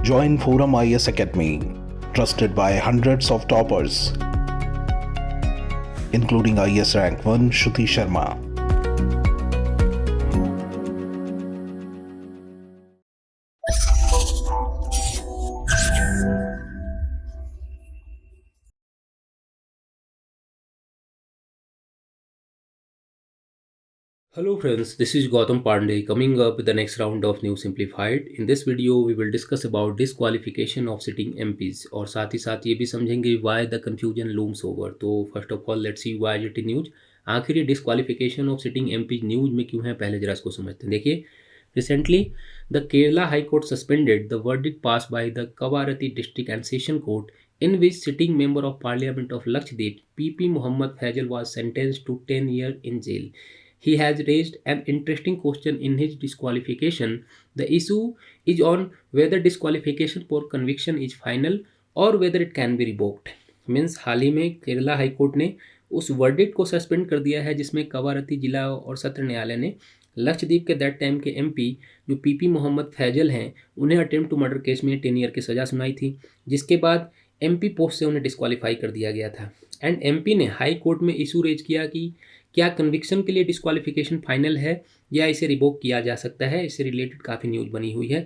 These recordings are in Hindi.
Join Forum IS Academy, trusted by hundreds of toppers, including IS Rank 1 Shruti Sharma. Hello friends, this is Gautam Pandey coming up with the next round of News Simplified. In this video, we will discuss about disqualification of sitting MPs और साथ ही साथ ये भी समझेंगे why the confusion looms over. तो first of all, let's see why it is news. आखिर ये disqualification of sitting MPs news में क्यों है, पहले जरा इसको समझते हैं. देखिए, recently the Kerala High Court suspended the verdict passed by the Kavarati District and Session Court in which sitting member of Parliament of Lakshadweep, PP Muhammad Faisal, was sentenced to 10 years in jail. He has raised an interesting question in his disqualification. The issue is on whether disqualification for conviction is final or whether it can be revoked. Means हाल ही में केरला हाई कोर्ट ने उस वर्डिक्ट को सस्पेंड कर दिया है जिसमें कवारती जिला और सत्र न्यायालय ने लक्षद्वीप के दैट टाइम के एमपी जो पीपी मोहम्मद फैजल हैं उन्हें अटेम्प्ट टू मर्डर केस में 10 ईयर की सज़ा सुनाई थी, जिसके बाद एमपी पोस्ट से उन्हें डिस्क्वालीफाई कर दिया गया था. एंड एमपी ने हाई कोर्ट में इशू रेज किया कि क्या कन्विक्शन के लिए डिस्क्वालिफिकेशन फाइनल है या इसे रिवोक किया जा सकता है. इससे रिलेटेड काफ़ी न्यूज़ बनी हुई है.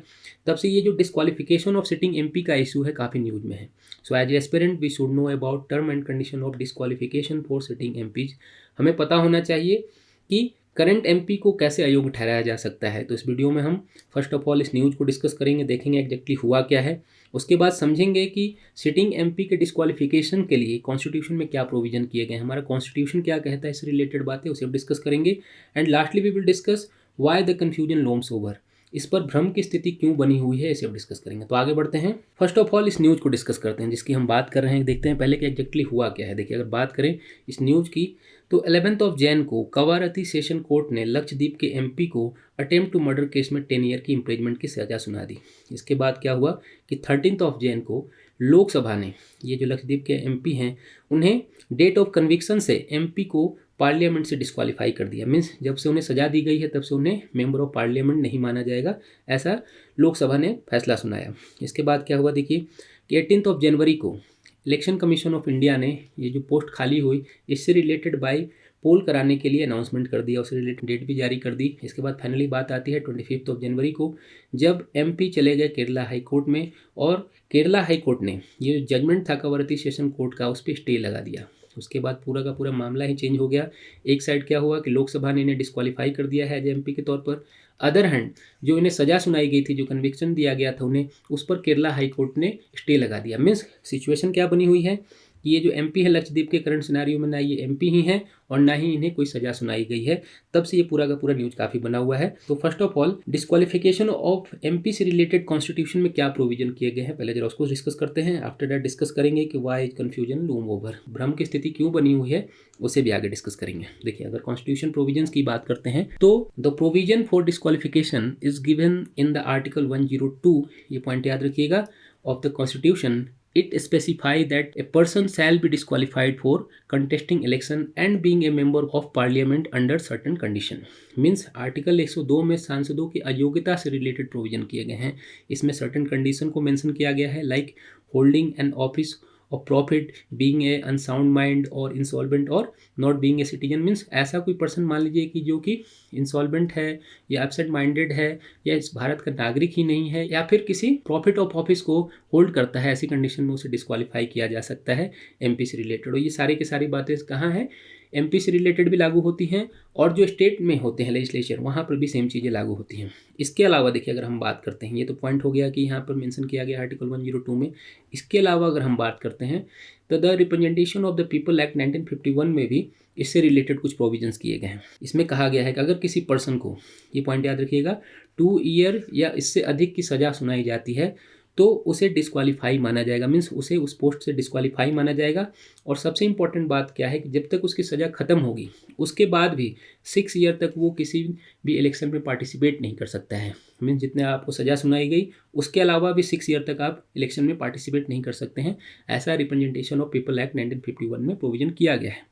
तब से ये जो डिस्क्वालिफिकेशन ऑफ सिटिंग एमपी का इशू है काफ़ी न्यूज़ में है. So as aspirant we should know about term and condition of disqualification for sitting MPs. हमें पता होना चाहिए कि करंट एमपी को कैसे अयोग्य ठहराया जा सकता है. तो इस वीडियो में हम फर्स्ट ऑफ ऑल इस न्यूज़ को डिस्कस करेंगे, देखेंगे एग्जैक्टली हुआ क्या है. उसके बाद समझेंगे कि सिटिंग एमपी के डिस्क्वालिफिकेशन के लिए कॉन्स्टिट्यूशन में क्या प्रोविजन किए गए हैं, हमारा कॉन्स्टिट्यूशन क्या कहता है, इससे रिलेटेड बातें उसे हम डिस्कस करेंगे. And lastly we will discuss why the confusion looms over. इस पर भ्रम की स्थिति क्यों बनी हुई है, इसे हम डिस्कस करेंगे. तो आगे बढ़ते हैं. फर्स्ट ऑफ ऑल इस न्यूज़ को डिस्कस करते हैं जिसकी हम बात कर रहे हैं. देखते हैं पहले कि एग्जैक्टली हुआ क्या है. देखिए, अगर बात करें इस न्यूज़ की तो 11 जैन को कवारती सेशन कोर्ट ने लक्षद्वीप के एमपी को अटेम्प्ट टू मर्डर केस में 10 ईयर की इम्प्रिजमेंट की सज़ा सुना दी. इसके बाद क्या हुआ कि 13 जैन को लोकसभा ने, ये जो लक्षद्वीप के एमपी हैं, उन्हें डेट ऑफ कन्विक्शन से एमपी को पार्लियामेंट से डिस्क्वालीफाई कर दिया. मीन्स जब से उन्हें सज़ा दी गई है तब से उन्हें मेंबर ऑफ पार्लियामेंट नहीं माना जाएगा, ऐसा लोकसभा ने फैसला सुनाया. इसके बाद क्या हुआ देखिए कि 18 जनवरी को इलेक्शन कमीशन ऑफ इंडिया ने ये जो पोस्ट खाली हुई इससे रिलेटेड बाई पोल कराने के लिए अनाउंसमेंट कर दिया, उससे रिलेटेड डेट भी जारी कर दी. इसके बाद फाइनली बात आती है 25 जनवरी को, जब एमपी चले गए केरला हाई कोर्ट में और केरला हाई कोर्ट ने ये जो जजमेंट था कवारती सेशन कोर्ट का उस पर स्टे लगा दिया. उसके बाद पूरा का पूरा मामला ही चेंज हो गया. एक साइड क्या हुआ कि लोकसभा ने इन्हें डिस्क्वालीफाई कर दिया है एज एमपी के तौर पर. अदर हैंड जो इन्हें सज़ा सुनाई गई थी, जो कन्विक्शन दिया गया था उन्हें, उस पर केरला हाई कोर्ट ने स्टे लगा दिया. मीन्स सिचुएशन क्या बनी हुई है कि ये जो एमपी है लक्षद्वीप के करंट सिनेरियो में ना ये एमपी ही हैं और ना ही इन्हें कोई सज़ा सुनाई गई है. तब से ये पूरा का पूरा न्यूज़ काफ़ी बना हुआ है. तो first of all disqualification of MP से रिलेटेड कॉन्स्टिट्यूशन में क्या प्रोविजन किए गए हैं, पहले जरा उसको डिस्कस करते हैं. आफ्टर दैट डिस्कस करेंगे कि वाई कन्फ्यूजन लूम ओवर, भ्रम की स्थिति क्यों बनी हुई है, उसे भी आगे डिस्कस करेंगे. देखिए, अगर कॉन्स्टिट्यूशन प्रोविजंस की बात करते हैं तो the provision for disqualification is given in the article 102, ये पॉइंट याद रखिएगा, of the constitution. It specifies that a person shall be disqualified for contesting election and being a member of parliament under certain condition. Means article 102 में सांसदों की अयोग्यता से रिलेटेड प्रोविजन किए गए हैं. इसमें सर्टेन कंडीशन को मेंशन किया गया है, लाइक होल्डिंग एन ऑफिस और profit, being a unsound mind और इंसॉल्वेंट और not being a citizen. Means ऐसा कोई पर्सन मान लीजिए कि जो कि इंसॉल्वेंट है या एब्सेंट माइंडेड है या इस भारत का नागरिक ही नहीं है या फिर किसी प्रॉफिट ऑफ ऑफिस को होल्ड करता है, ऐसी कंडीशन में उसे डिस्क्वालीफाई किया जा सकता है एमपी से रिलेटेड. और ये सारी की सारी बातें कहाँ हैं, एमपी से रिलेटेड भी लागू होती हैं और जो स्टेट में होते हैं लेजिस्लेचर वहाँ पर भी सेम चीज़ें लागू होती हैं. इसके अलावा देखिए, अगर हम बात करते हैं, ये तो पॉइंट हो गया कि यहाँ पर मेंशन किया गया आर्टिकल 102 में. इसके अलावा अगर हम बात करते हैं तो the representation of the people act 1951 में भी इससे रिलेटेड कुछ प्रोविजंस किए गए हैं. इसमें कहा गया है कि अगर किसी पर्सन को, ये पॉइंट याद रखिएगा, 2 ईयर या इससे अधिक की सज़ा सुनाई जाती है तो उसे डिस्क्वालीफाई माना जाएगा. मीन्स उसे उस पोस्ट से डिस्क्वालीफाई माना जाएगा. और सबसे इंपॉर्टेंट बात क्या है कि जब तक उसकी सज़ा ख़त्म होगी उसके बाद भी 6 ईयर तक वो किसी भी इलेक्शन में पार्टिसिपेट नहीं कर सकता है. मीन्स जितने आपको सज़ा सुनाई गई उसके अलावा भी 6 ईयर तक आप इलेक्शन में पार्टिसिपेट नहीं कर सकते हैं. ऐसा रिप्रेजेंटेशन ऑफ पीपल एक्ट 1951 में प्रोविजन किया गया है.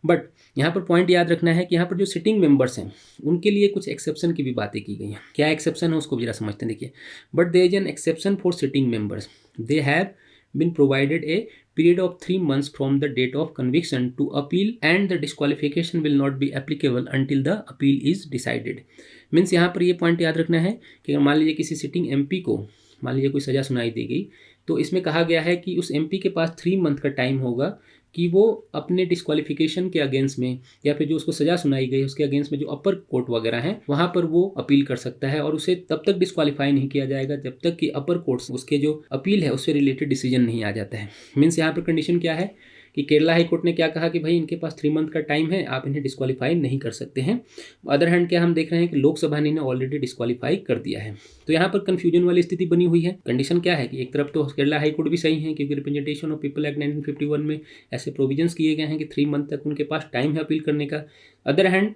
बट यहाँ पर पॉइंट याद रखना है कि यहाँ पर जो सिटिंग मेंबर्स हैं उनके लिए कुछ एक्सेप्शन की भी बातें की गई हैं। क्या एक्सेप्शन है उसको भी जरा समझते हैं। देखिए, but there is an exception for sitting members, they have been provided a period of 3 months from the date of conviction to appeal and the disqualification will not be applicable until the appeal is decided। Means यहाँ पर ये पॉइंट याद रखना है कि अगर मान लीजिए किसी सिटिंग एमपी को मान लीजिए कोई सज़ा सुनाई दी गई, तो इसमें कहा गया है कि उस एमपी के पास 3 मंथ का टाइम होगा कि वो अपने डिस्क्वालिफिकेशन के अगेंस्ट में या फिर जो उसको सज़ा सुनाई गई उसके अगेंस्ट में जो अपर कोर्ट वगैरह हैं वहाँ पर वो अपील कर सकता है, और उसे तब तक डिस्क्वालीफाई नहीं किया जाएगा जब तक कि अपर कोर्ट उसके जो अपील है उससे रिलेटेड डिसीजन नहीं आ जाता है। मीन्स यहाँ पर कंडीशन क्या है कि केरला हाई कोर्ट ने क्या कहा कि भाई इनके पास 3 मंथ का टाइम है, आप इन्हें डिस्क्वालीफाई नहीं कर सकते हैं। अदर हैंड क्या हम देख रहे हैं कि लोकसभा ने इन्हें ऑलरेडी डिस्क्वालीफाई कर दिया है। तो यहाँ पर कंफ्यूजन वाली स्थिति बनी हुई है। कंडीशन क्या है कि एक तरफ तो केरला हाई कोर्ट भी सही है क्योंकि रिप्रेजेंटेशन ऑफ पीपल एक्ट 1951 में ऐसे प्रोविजंस किए गए हैं कि 3 मंथ तक उनके पास टाइम है अपील करने का। अदर हैंड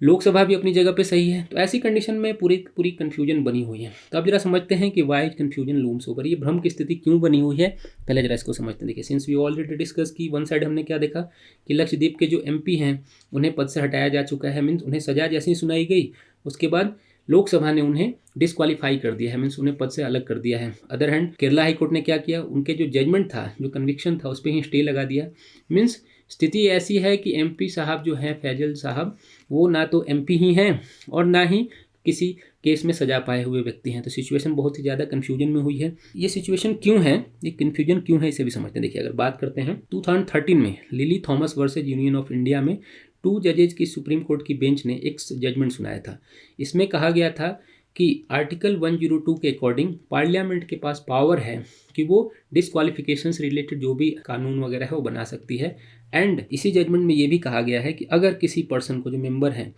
लोकसभा भी अपनी जगह पे सही है। तो ऐसी कंडीशन में पूरी कन्फ्यूजन बनी हुई है। तो अब जरा समझते हैं कि वाई कन्फ्यूजन लूम्स ओवर, ये भ्रम की स्थिति क्यों बनी हुई है, पहले जरा इसको समझते हैं। देखिए, सिंस वी ऑलरेडी डिस्कस की वन साइड हमने क्या देखा कि लक्षद्वीप के जो एमपी हैं उन्हें पद से हटाया जा चुका है। मीन्स उन्हें सजा जैसे ही सुनाई गई उसके बाद लोकसभा ने उन्हें डिस्क्वालीफाई कर दिया है, मीन्स उन्हें पद से अलग कर दिया है। Other hand Kerala high court ने क्या किया, उनके जो जजमेंट था, जो कन्विक्शन था, उस पर ही स्टे लगा दिया। मीन्स स्थिति ऐसी है कि एमपी साहब जो हैं फैजल साहब, वो ना तो एमपी ही हैं और ना ही किसी केस में सजा पाए हुए व्यक्ति हैं। तो सिचुएशन बहुत ही ज़्यादा कन्फ्यूजन में हुई है। ये सिचुएशन क्यों है, ये कन्फ्यूजन क्यों है, इसे भी समझते हैं। देखिए, अगर बात करते हैं 2013 में lily Thomas versus union of India में 2 जजेज की सुप्रीम कोर्ट की बेंच ने एक जजमेंट सुनाया था। इसमें कहा गया था कि आर्टिकल 102 के अकॉर्डिंग पार्लियामेंट के पास पावर है कि वो डिस्क्वालिफिकेशन से रिलेटेड जो भी कानून वगैरह है वो बना सकती है। एंड इसी जजमेंट में ये भी कहा गया है कि अगर किसी पर्सन को, जो मेंबर हैं,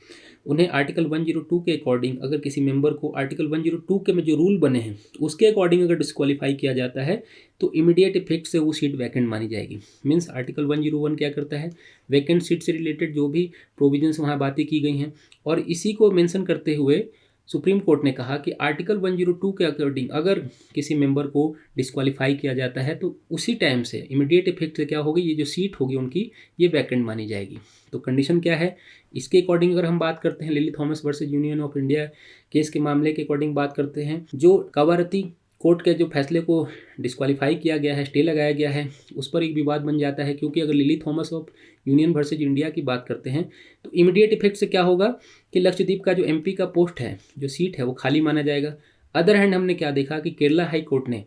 उन्हें आर्टिकल 102 के अकॉर्डिंग, अगर किसी मेंबर को आर्टिकल 102 के में जो रूल बने हैं उसके अकॉर्डिंग अगर डिस्क्वालीफाई किया जाता है तो इमीडिएट इफेक्ट से वो सीट वैकेंट मानी जाएगी। मीन्स आर्टिकल 101 क्या करता है, वैकेंट सीट से रिलेटेड जो भी प्रोविजंस वहाँ बातें की गई हैं, और इसी को मेंशन करते हुए सुप्रीम कोर्ट ने कहा कि आर्टिकल 102 के अकॉर्डिंग अगर किसी मेंबर को डिस्क्वालीफाई किया जाता है तो उसी टाइम से इमीडिएट इफेक्ट से क्या होगी, ये जो सीट होगी उनकी, ये वैकेंट मानी जाएगी। तो कंडीशन क्या है, इसके अकॉर्डिंग अगर हम बात करते हैं lily Thomas versus union of India case के मामले के अकॉर्डिंग बात करते हैं, जो कवारती कोर्ट के जो फैसले को डिस्क्वालीफाई किया गया है, स्टे लगाया गया है, उस पर एक विवाद बन जाता है। क्योंकि अगर lily Thomas of union versus India की बात करते हैं तो इमीडिएट इफेक्ट से क्या होगा कि लक्षद्वीप का जो एमपी का पोस्ट है, जो सीट है, वो खाली माना जाएगा। अदर हैंड हमने क्या देखा कि केरला हाई कोर्ट ने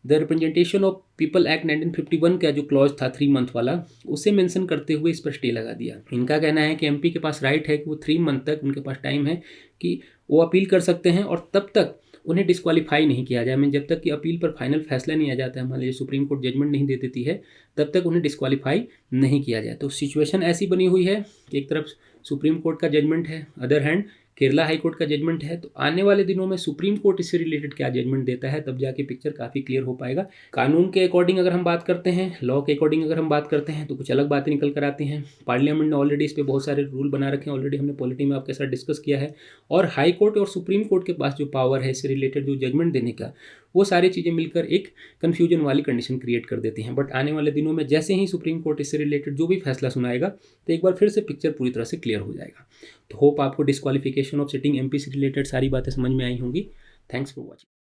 the representation of people act 1951 का जो क्लॉज था 3 मंथ वाला, उसे मेंशन करते हुए इस पर स्टे लगा दिया। इनका कहना है कि एमपी के पास राइट है कि वो 3 मंथ तक उनके पास टाइम है कि वो अपील कर सकते हैं और तब तक उन्हें डिस्क्वालीफाई नहीं किया जाए। जब तक कि अपील पर फाइनल फैसला नहीं आ जाता है, मान लीजिए सुप्रीम कोर्ट जजमेंट नहीं दे देती है, तब तक उन्हें डिस्क्वालीफाई नहीं किया जाए। तो सिचुएशन ऐसी बनी हुई है कि एक तरफ सुप्रीम कोर्ट का जजमेंट है, other hand Kerala high court का जजमेंट है। तो आने वाले दिनों में सुप्रीम कोर्ट इससे रिलेटेड क्या जजमेंट देता है, तब जाके पिक्चर काफ़ी क्लियर हो पाएगा। कानून के अकॉर्डिंग अगर हम बात करते हैं, लॉ के अकॉर्डिंग अगर हम बात करते हैं, तो कुछ अलग बातें निकल कर आती हैं। पार्लियामेंट ने ऑलरेडी इस पर बहुत सारे रूल बना रखे हैं, ऑलरेडी हमने पॉलिटी में आपके साथ डिस्कस किया है। और हाई कोर्ट और सुप्रीम कोर्ट के पास जो पावर है इससे रिलेटेड जो जजमेंट देने का, वो सारी चीज़ें मिलकर एक कन्फ्यूजन वाली कंडीशन क्रिएट कर देती हैं। बट आने वाले दिनों में जैसे ही सुप्रीम कोर्ट इससे रिलेटेड जो भी फैसला सुनाएगा तो एक बार फिर से पिक्चर पूरी तरह से क्लियर हो जाएगा। तो होप आपको डिस्क्वालिफिकेशन ऑफ सिटिंग एमपी से रिलेटेड सारी बातें समझ में आई होंगी। Thanks for watching.